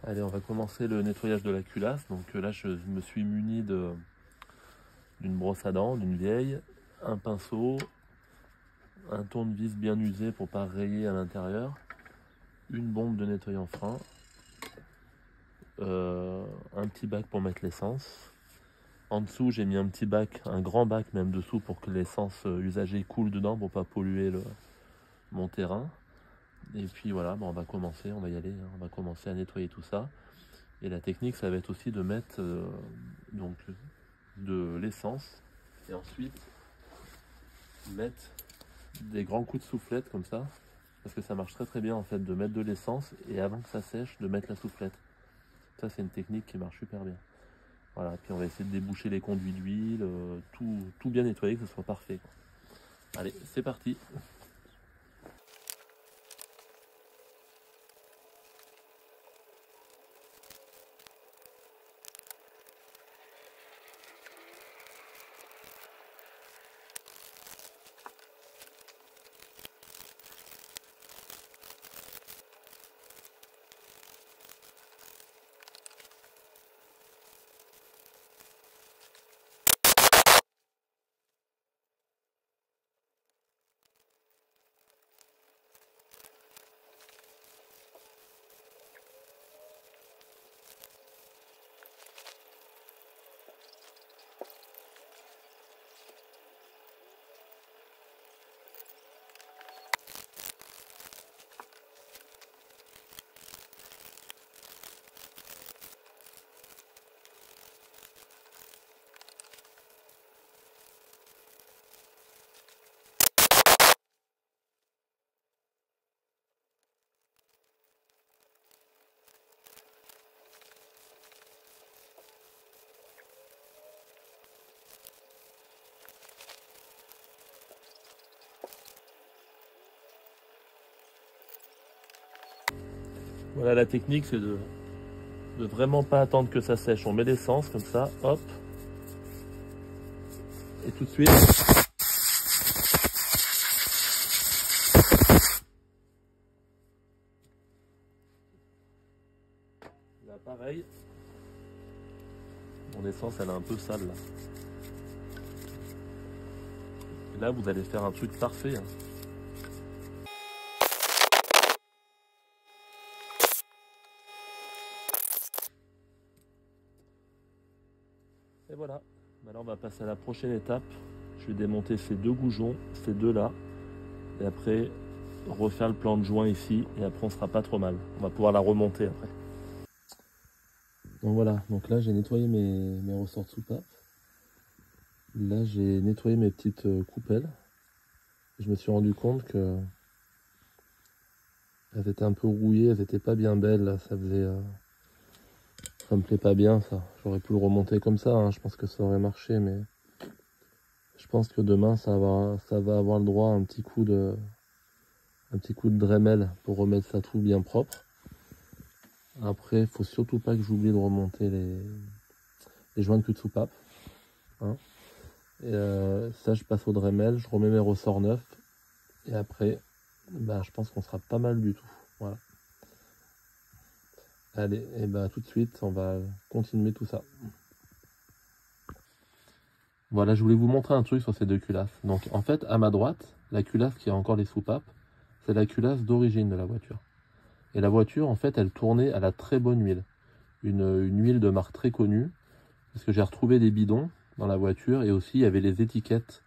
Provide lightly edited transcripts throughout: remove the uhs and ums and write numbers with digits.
Allez, on va commencer le nettoyage de la culasse. Donc là, je me suis muni d'une brosse à dents, d'une vieille, un pinceau, un tournevis bien usé pour pas rayer à l'intérieur, une bombe de nettoyant frein, un petit bac pour mettre l'essence. En dessous, j'ai mis un petit bac, un grand bac même dessous pour que l'essence usagée coule dedans pour pas polluer mon terrain. Et puis voilà, on va commencer, on va y aller, hein. On va commencer à nettoyer tout ça. Et la technique, ça va être aussi de mettre donc de l'essence et ensuite mettre des grands coups de soufflette comme ça, parce que ça marche très très bien en fait de mettre de l'essence et avant que ça sèche de mettre la soufflette. Ça, c'est une technique qui marche super bien. Voilà, puis on va essayer de déboucher les conduits d'huile, tout bien nettoyer, que ce soit parfait, quoi. Allez, c'est parti. Voilà, la technique, c'est de vraiment pas attendre que ça sèche. On met l'essence comme ça, hop, et tout de suite. Là, pareil. Mon essence, elle est un peu sale là. Et là, vous allez faire un truc parfait, hein. Et voilà. Maintenant, on va passer à la prochaine étape. Je vais démonter ces deux goujons, ces deux là. Et après, refaire le plan de joint ici. Et après, on sera pas trop mal. On va pouvoir la remonter après. Donc voilà. Donc là, j'ai nettoyé mes ressorts de soupape. Là, j'ai nettoyé mes petites coupelles. Je me suis rendu compte que elles étaient un peu rouillées, elles étaient pas bien belles. Là. Ça me plaît pas bien ça. J'aurais pu le remonter comme ça, hein. Je pense que ça aurait marché, mais je pense que demain ça va avoir le droit à un petit coup de Dremel pour remettre ça tout bien propre. Après, il faut surtout pas que j'oublie de remonter les joints de cul de soupape, hein. Et ça, je passe au Dremel, je remets mes ressorts neufs et après, je pense qu'on sera pas mal du tout. Voilà. Allez, et tout de suite, on va continuer tout ça. Voilà, je voulais vous montrer un truc sur ces deux culasses. Donc, en fait, à ma droite, la culasse qui a encore les soupapes, c'est la culasse d'origine de la voiture. Et la voiture, en fait, elle tournait à la très bonne huile. Une huile de marque très connue, parce que j'ai retrouvé des bidons dans la voiture, et aussi, il y avait les étiquettes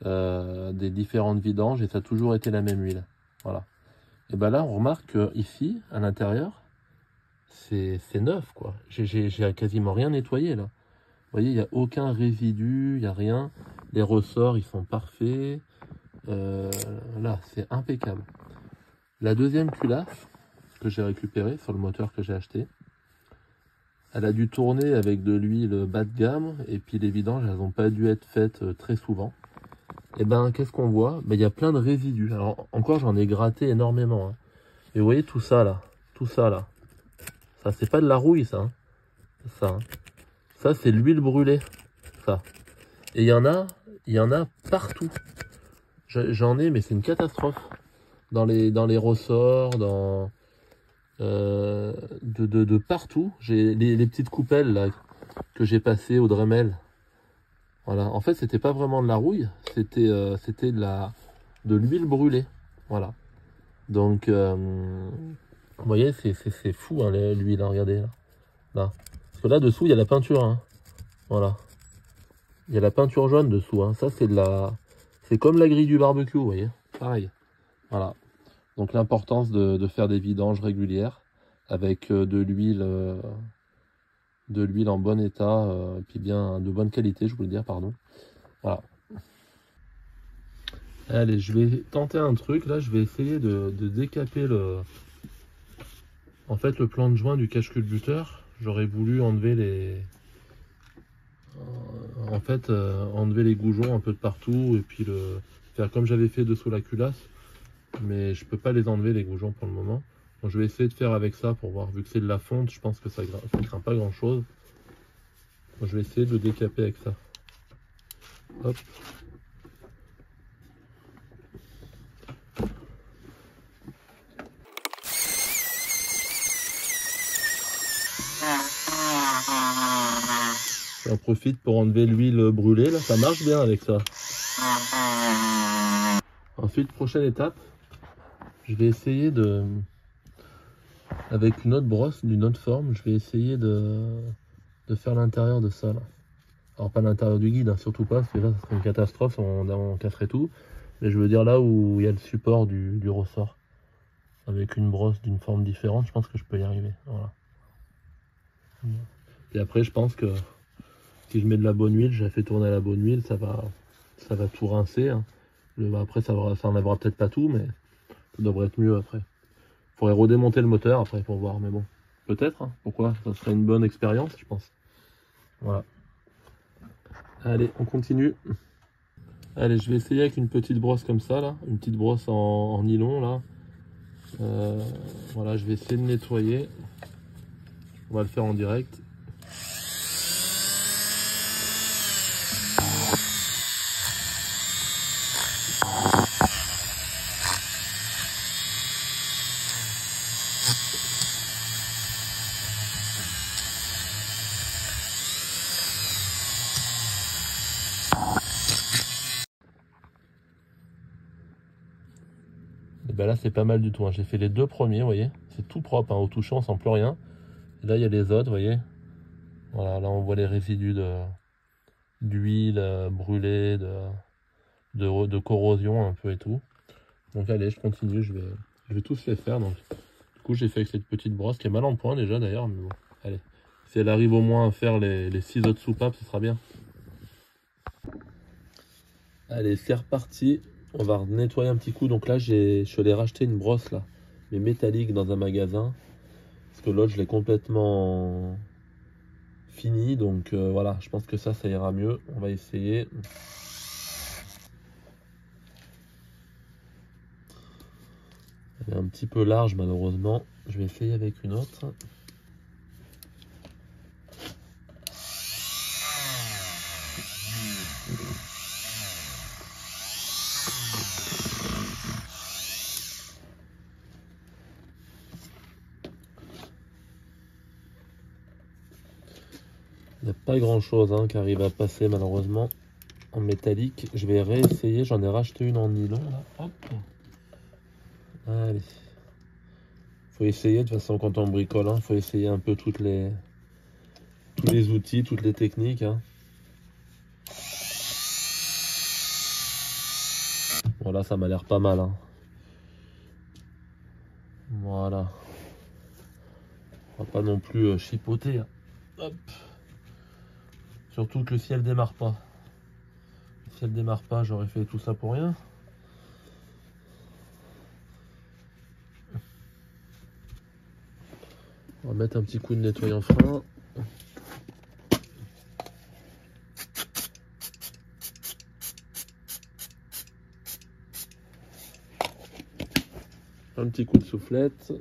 des différentes vidanges, et ça a toujours été la même huile. Voilà. Et là, on remarque que ici, à l'intérieur, c'est neuf, quoi. J'ai quasiment rien nettoyé, là. Vous voyez, il n'y a aucun résidu, il n'y a rien. Les ressorts, ils sont parfaits. Là, c'est impeccable. La deuxième culasse que j'ai récupérée sur le moteur que j'ai acheté, elle a dû tourner avec de l'huile bas de gamme. Et puis les vidanges, elles n'ont pas dû être faites très souvent. Et qu'est-ce qu'on voit? Il y a plein de résidus. Alors, encore, j'en ai gratté énormément, hein. Et vous voyez tout ça, là. Tout ça, là. Ça, c'est pas de la rouille, ça, hein. Ça, hein. Ça, c'est l'huile brûlée, ça. Et il y en a partout. J'en ai, mais c'est une catastrophe. Dans les ressorts, de partout. J'ai les petites coupelles là, que j'ai passées au Dremel. Voilà. En fait, c'était pas vraiment de la rouille, c'était de l'huile brûlée. Voilà. Donc, vous voyez, c'est fou hein, l'huile, hein, regardez là. Là. Parce que là dessous, il y a la peinture. Hein. Voilà. Il y a la peinture jaune dessous. Hein. Ça, c'est de la. C'est comme la grille du barbecue, vous voyez. Pareil. Voilà. Donc l'importance de faire des vidanges régulières avec de l'huile en bon état, et puis bien de bonne qualité, je voulais dire, pardon. Voilà. Allez, je vais tenter un truc, là, je vais essayer de décaper en fait, le plan de joint du cache-culbuteur. J'aurais voulu enlever enlever les goujons un peu de partout, et puis faire comme j'avais fait dessous la culasse. Mais je peux pas les enlever les goujons pour le moment. Donc je vais essayer de faire avec ça pour voir, vu que c'est de la fonte, je pense que ça ne craint pas grand chose. Donc je vais essayer de le décaper avec ça. Hop. J'en profite pour enlever l'huile brûlée, là, ça marche bien avec ça. Ensuite, prochaine étape, je vais essayer avec une autre brosse d'une autre forme, je vais essayer de faire l'intérieur de ça là. Alors pas l'intérieur du guide, hein, surtout pas, parce que là ça serait une catastrophe, on casserait tout. Mais je veux dire là où il y a le support du ressort. Avec une brosse d'une forme différente, je pense que je peux y arriver. Voilà. Et après je pense que si je mets de la bonne huile, j'ai fait tourner à la bonne huile, ça va tout rincer. Hein. Après ça enlèvera peut-être pas tout, mais ça devrait être mieux après. Il faudrait redémonter le moteur après pour voir, mais bon. Peut-être, hein, pourquoi? Ça serait une bonne expérience, je pense. Voilà. Allez, on continue. Allez, je vais essayer avec une petite brosse comme ça, là. Une petite brosse en nylon, là. Voilà, je vais essayer de nettoyer. On va le faire en direct. Et ben là, c'est pas mal du tout. Hein. J'ai fait les deux premiers, vous voyez. C'est tout propre, hein. Au toucher, on sent plus rien. Et là, il y a les autres, vous voyez. Voilà, là, on voit les résidus d'huile brûlée, de corrosion un peu et tout. Donc allez, je continue, je vais tous les faire. Donc, du coup, j'ai fait avec cette petite brosse qui est mal en point déjà d'ailleurs. Mais bon, allez. Si elle arrive au moins à faire les 6 autres soupapes, ce sera bien. Allez, c'est reparti. On va nettoyer un petit coup. Donc là, je suis allé racheter une brosse là, mais métallique dans un magasin. Parce que l'autre, je l'ai complètement fini. Donc voilà, je pense que ça ira mieux. On va essayer. Elle est un petit peu large malheureusement. Je vais essayer avec une autre. Il n'y a pas grand chose hein, qui arrive à passer malheureusement en métallique. Je vais réessayer, j'en ai racheté une en nylon là. Hop. Allez. Faut essayer de toute façon quand on bricole, hein, faut essayer un peu tous les outils, toutes les techniques. Hein. Voilà, ça m'a l'air pas mal. Hein. Voilà. On va pas non plus chipoter. Hein. Hop. Surtout que si elle démarre pas. Si elle démarre pas, j'aurais fait tout ça pour rien. On va mettre un petit coup de nettoyant frein. Un petit coup de soufflette.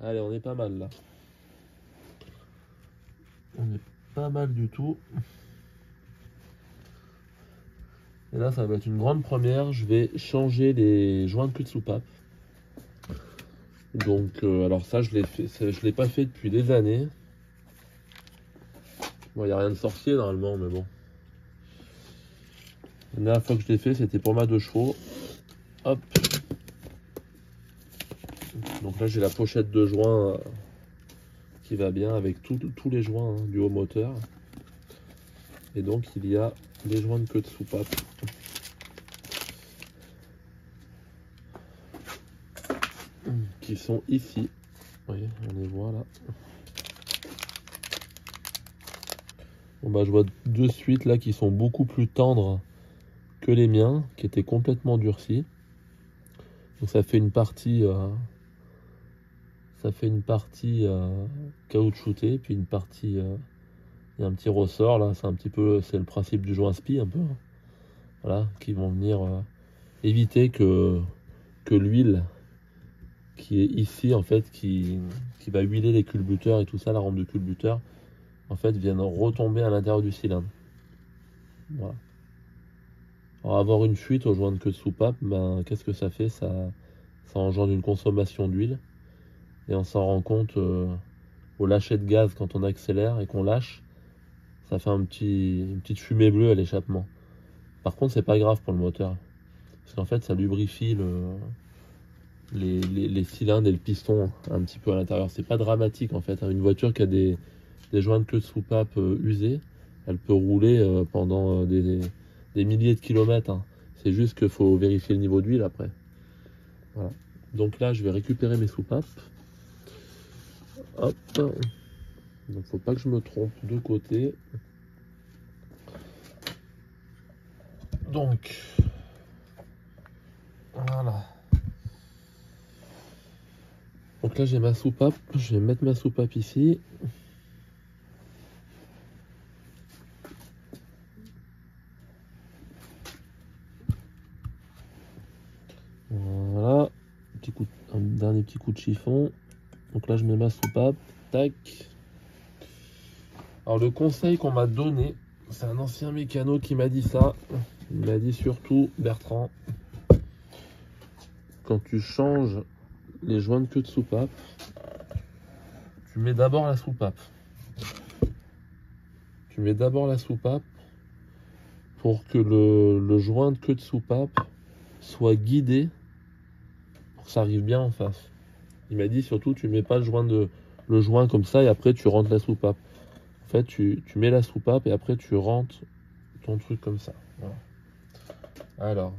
Allez, on est pas mal là. On est pas mal du tout. Et là, ça va être une grande première. Je vais changer les joints de cul de soupape. Donc, alors ça, je l'ai pas fait depuis des années. Bon, il n'y a rien de sorcier normalement, mais bon. La dernière fois que je l'ai fait, c'était pour ma 2 chevaux. Hop. Donc là, j'ai la pochette de joints qui va bien avec tous les joints du haut moteur. Et donc, il y a les joints de queue de soupape. Qui sont ici. Vous voyez, on les voit là. Bon bah je vois de suite là qui sont beaucoup plus tendres que les miens, qui étaient complètement durcis. Donc ça fait une partie caoutchoutée, puis une partie il y a un petit ressort là, c'est un petit peu c'est le principe du joint spi un peu. Voilà, qui vont venir éviter que l'huile qui est ici en fait qui va huiler les culbuteurs et tout ça, la rampe de culbuteur, en fait vienne retomber à l'intérieur du cylindre. Voilà. Alors avoir une fuite au joint de queue de soupape, ben, qu'est-ce que ça fait? Ça engendre une consommation d'huile et on s'en rend compte au lâcher de gaz quand on accélère et qu'on lâche, ça fait une petite fumée bleue à l'échappement. Par contre, c'est pas grave pour le moteur parce qu'en fait, ça lubrifie les cylindres et le piston un petit peu à l'intérieur. C'est pas dramatique en fait. Une voiture qui a des joints de queue de soupape usés, elle peut rouler pendant des milliers de kilomètres. Hein. C'est juste qu'il faut vérifier le niveau d'huile après. Voilà. Donc là, je vais récupérer mes soupapes. Hop. Donc faut pas que je me trompe de côté. Donc voilà. Donc là j'ai ma soupape. Je vais mettre ma soupape ici. Voilà. Un dernier petit coup de chiffon. Donc là je mets ma soupape. Tac. Alors le conseil qu'on m'a donné, c'est un ancien mécano qui m'a dit ça. Il m'a dit surtout, Bertrand, quand tu changes les joints de queue de soupape, tu mets d'abord la soupape. Tu mets d'abord la soupape pour que le joint de queue de soupape soit guidé pour que ça arrive bien en face. Il m'a dit surtout, tu mets pas le joint comme ça et après tu rentres la soupape. En fait, tu mets la soupape et après tu rentres ton truc comme ça. Voilà. Alors,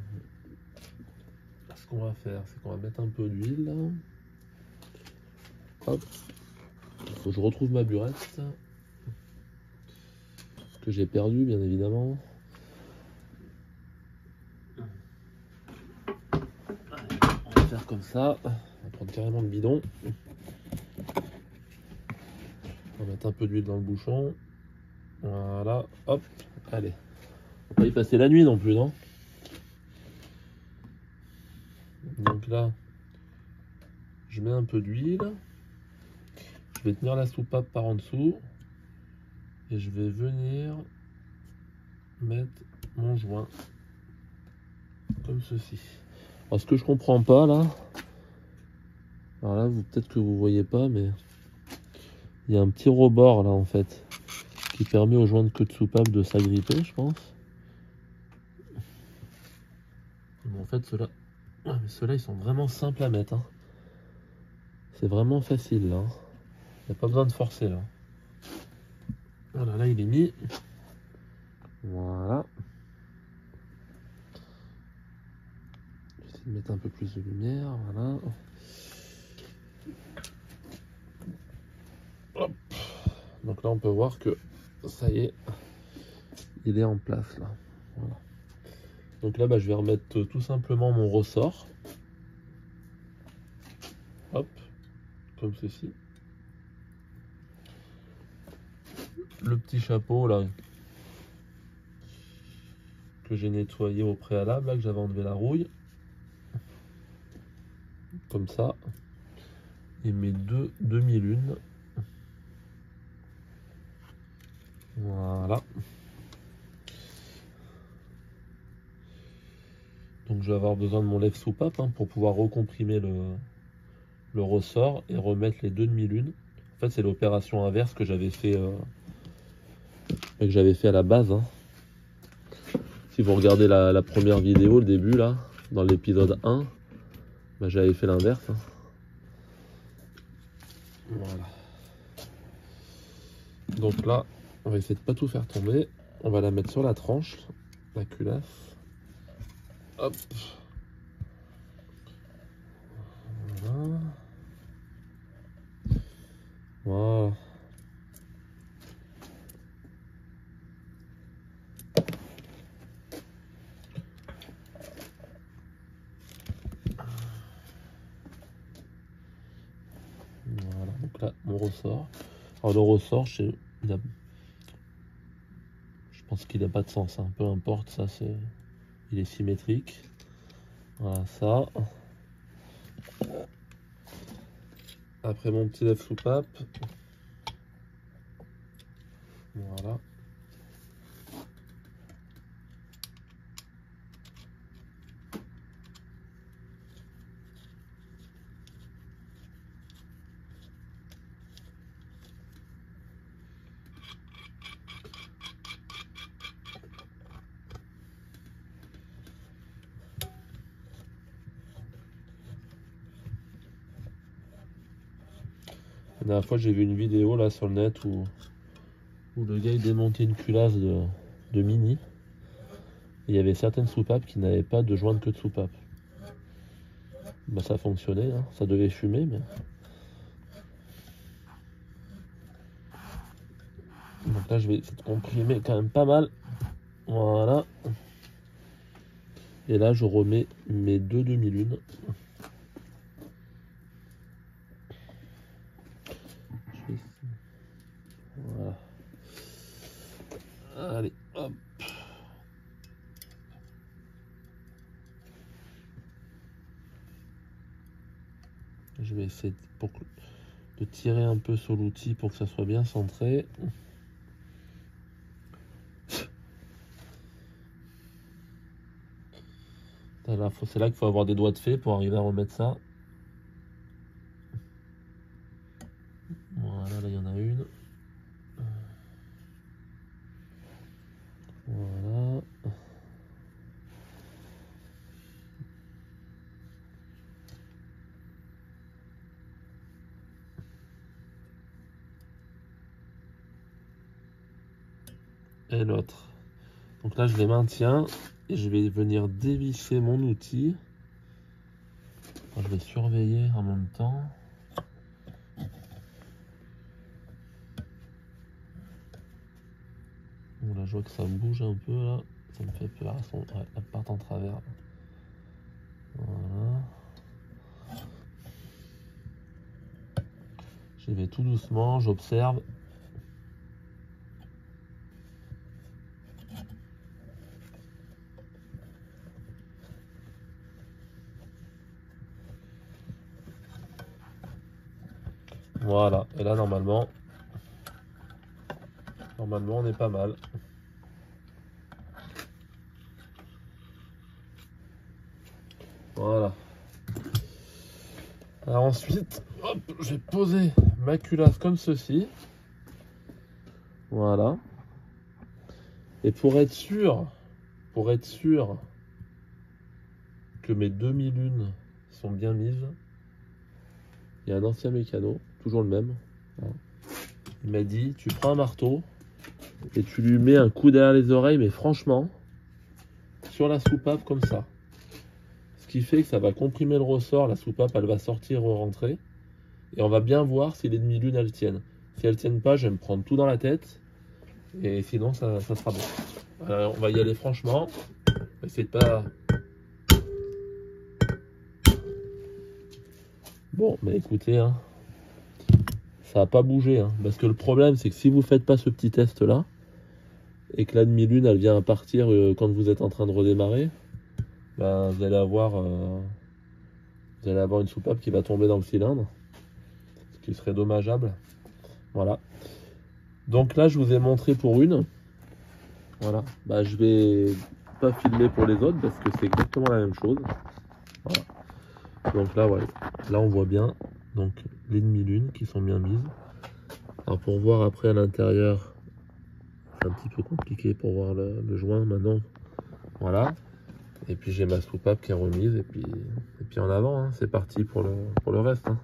ce qu'on va faire, c'est qu'on va mettre un peu d'huile là. Hop. Faut que je retrouve ma burette. Que j'ai perdu, bien évidemment. On va faire comme ça. On va prendre carrément le bidon. On va mettre un peu d'huile dans le bouchon. Voilà. Hop. Allez. On va pas y passer la nuit non plus, non? Donc là, je mets un peu d'huile. Je vais tenir la soupape par en dessous. Et je vais venir mettre mon joint comme ceci. Alors ce que je comprends pas là, alors là peut-être que vous voyez pas, mais il y a un petit rebord là en fait qui permet aux joints de queue de soupape de s'agripper, je pense. Bon, en fait ceux-là ils sont vraiment simples à mettre. Hein. C'est vraiment facile là. Hein. Il n'y a pas besoin de forcer là. Voilà, là il est mis. Voilà. Je vais essayer de mettre un peu plus de lumière. Voilà. Hop. Donc là on peut voir que ça y est, il est en place là. Voilà. Donc là bah, je vais remettre tout simplement mon ressort. Hop, comme ceci. Le petit chapeau là que j'ai nettoyé au préalable, là que j'avais enlevé la rouille. Comme ça. et mes deux demi-lunes. Voilà. Donc je vais avoir besoin de mon lève soupape pour pouvoir recomprimer le ressort et remettre les deux demi-lunes. En fait, c'est l'opération inverse que j'avais fait à la base. Si vous regardez la première vidéo, le début là, dans l'épisode 1, bah, j'avais fait l'inverse. Voilà. Donc là, on va essayer de pas tout faire tomber. On va la mettre sur la tranche, la culasse. Hop. Voilà. Voilà. Voilà, donc là, mon ressort. Alors le ressort, je pense qu'il n'a pas de sens, peu importe, ça il est symétrique. Voilà ça. Après mon petit lève soupape. Voilà. La dernière fois, j'ai vu une vidéo là sur le net où le gars il démontait une culasse de mini. Et il y avait certaines soupapes qui n'avaient pas de jointe que de soupape. Bah, ça fonctionnait, ça devait fumer, mais. Donc là, je vais essayer de comprimer quand même pas mal. Voilà. Et là, je remets mes deux demi-lunes. Voilà. Allez, hop. Je vais essayer de tirer un peu sur l'outil pour que ça soit bien centré. C'est là qu'il faut avoir des doigts de fée pour arriver à remettre ça. Voilà, là il y en a une. Voilà. Et l'autre. Donc là je les maintiens et je vais venir dévisser mon outil. Je vais surveiller en même temps. Bon, là je vois que ça bouge un peu là. Ça me fait peur. Elle part en travers. Voilà. J'y vais tout doucement, j'observe. Voilà, et là normalement on est pas mal. Voilà. Alors ensuite, hop, je vais poser ma culasse comme ceci. Voilà. Et pour être sûr que mes demi-lunes sont bien mises, il y a un ancien mécano, toujours le même. Il m'a dit, tu prends un marteau et tu lui mets un coup derrière les oreilles, mais franchement, sur la soupape comme ça. Ce qui fait que ça va comprimer le ressort, la soupape elle va sortir, rentrer. Et on va bien voir si les demi-lunes elles tiennent. Si elles tiennent pas, je vais me prendre tout dans la tête. Et sinon ça sera bon. Alors, on va y aller franchement. On va essayer de pas... Bon, mais écoutez, ça n'a pas bougé. Parce que le problème, c'est que si vous faites pas ce petit test là, et que la demi-lune elle vient à partir quand vous êtes en train de redémarrer, ben, vous allez avoir une soupape qui va tomber dans le cylindre. qui serait dommageable. Voilà. Donc là, je vous ai montré pour une. Voilà. Bah, je vais pas filmer pour les autres parce que c'est exactement la même chose. Voilà. Donc là, ouais. Là, on voit bien donc les demi-lunes qui sont bien mises. Alors pour voir après à l'intérieur, c'est un petit peu compliqué pour voir le joint maintenant. Voilà. Et puis j'ai ma soupape qui est remise et puis en avant, hein. C'est parti pour le reste. Hein.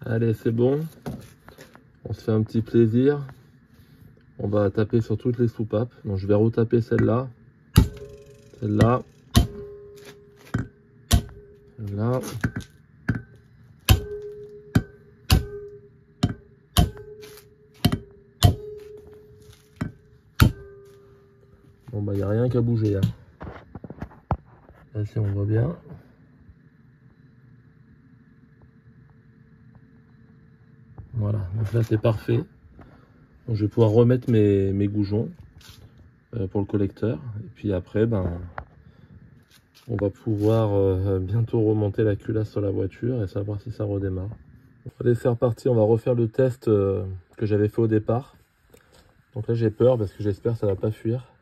Allez, c'est bon. On se fait un petit plaisir. On va taper sur toutes les soupapes. Donc je vais retaper celle-là. Celle-là. Celle-là. Bon bah il n'y a rien qu'à bouger. Hein. Là si on voit bien. Voilà, donc là c'est parfait. Donc, je vais pouvoir remettre mes goujons pour le collecteur. Et puis après, ben, on va pouvoir bientôt remonter la culasse sur la voiture et savoir si ça redémarre. Allez, c'est reparti, on va refaire le test que j'avais fait au départ. Donc là j'ai peur parce que j'espère que ça va pas fuir.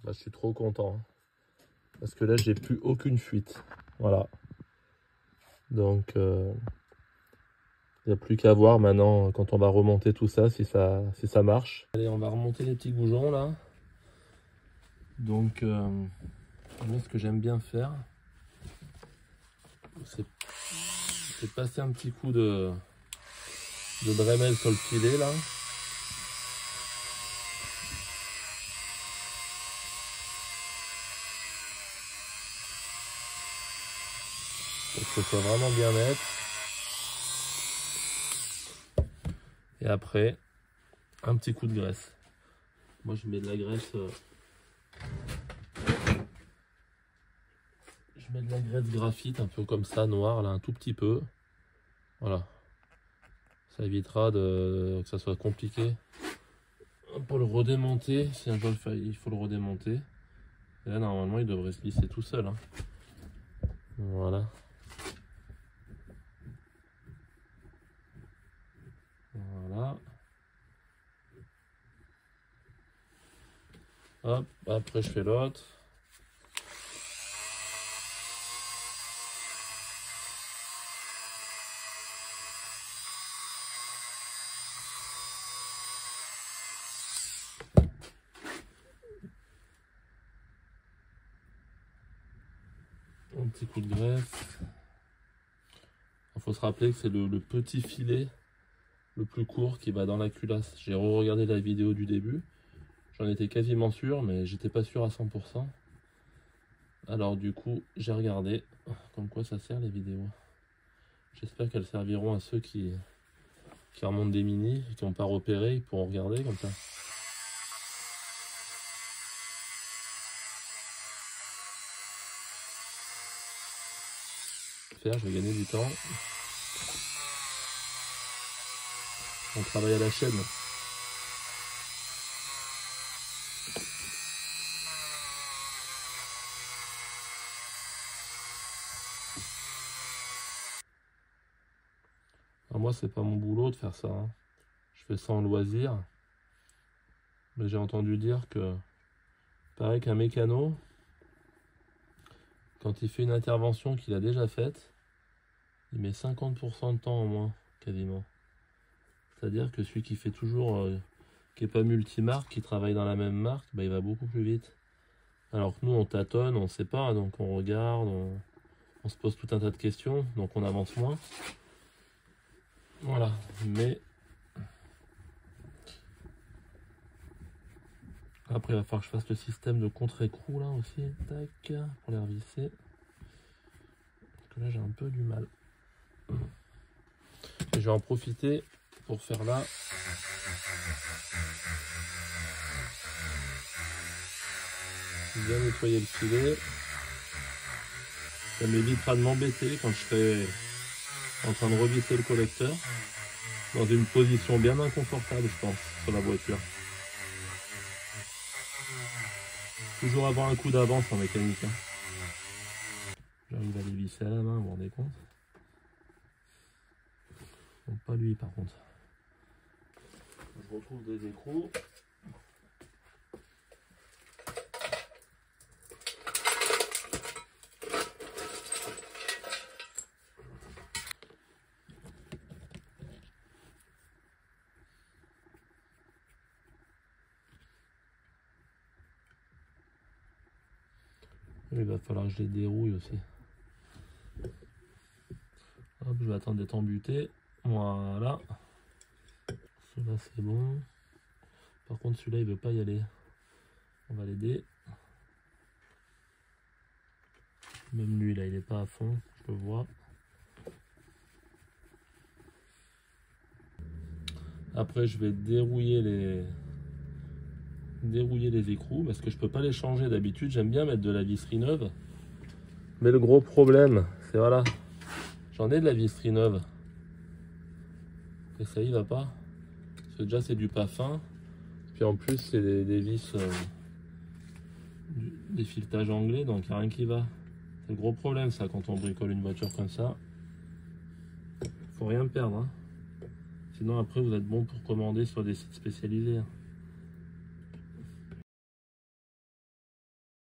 Là, je suis trop content. Parce que là j'ai plus aucune fuite. Voilà. Donc il n'y a plus qu'à voir maintenant quand on va remonter tout ça si ça marche. Allez, on va remonter les petits goujons là. Donc moi ce que j'aime bien faire, c'est passer un petit coup de Dremel sur le filet là. Pour que ce soit vraiment bien net. Et après, un petit coup de graisse. Moi je mets de la graisse. Je mets de la graisse graphite, un peu comme ça, noire, là, un tout petit peu. Voilà. Ça évitera que ça soit compliqué pour le redémonter. Si un jour il faut le redémonter. Et là, normalement, il devrait se lisser tout seul. Hein. Voilà. Voilà. Hop, après je fais l'autre. Un petit coup de graisse. Il faut se rappeler que c'est le petit filet le plus court qui va dans la culasse. J'ai re-regardé la vidéo du début. J'en étais quasiment sûr, mais j'étais pas sûr à 100%. Alors du coup, j'ai regardé. Comme quoi ça sert les vidéos. J'espère qu'elles serviront à ceux qui remontent des mini, qui n'ont pas repéré, ils pourront regarder comme ça. Je vais gagner du temps. On travaille à la chaîne. Alors moi, c'est pas mon boulot de faire ça. Hein. Je fais ça en loisir. Mais j'ai entendu dire que, pareil qu'un mécano, quand il fait une intervention qu'il a déjà faite, il met 50% de temps en moins, quasiment. C'est-à-dire que celui qui fait toujours, qui n'est pas multimarque, qui travaille dans la même marque, bah, il va beaucoup plus vite. Alors que nous, on tâtonne, on ne sait pas, donc on regarde, on se pose tout un tas de questions, donc on avance moins. Voilà, mais après il va falloir que je fasse le système de contre-écrou là aussi, tac, pour les revisser. Parce que là j'ai un peu du mal. Et je vais en profiter pour faire là. Bien nettoyer le filet. Ça m'évitera de m'embêter quand je serai en train de revisser le collecteur. Dans une position bien inconfortable, je pense, sur la voiture. Toujours avoir un coup d'avance en mécanique. J'arrive à les visser à la main, vous vous rendez compte? Donc pas lui par contre. Je retrouve des écrous. Il va falloir que je les dérouille aussi. Hop, je vais attendre d'être embuté. Voilà. Celui-là c'est bon. Par contre celui-là il veut pas y aller. On va l'aider. Même lui là il est pas à fond, je le vois. Après je vais dérouiller les écrous parce que je peux pas les changer d'habitude. J'aime bien mettre de la visserie neuve. Mais le gros problème c'est voilà. J'en ai de la visserie neuve. Et ça y va pas. Parce que déjà c'est du pas fin. Puis en plus c'est des vis, des filetages anglais, donc il n'y a rien qui va. C'est le gros problème ça quand on bricole une voiture comme ça. Faut rien perdre. Hein. Sinon après vous êtes bon pour commander sur des sites spécialisés. Hein.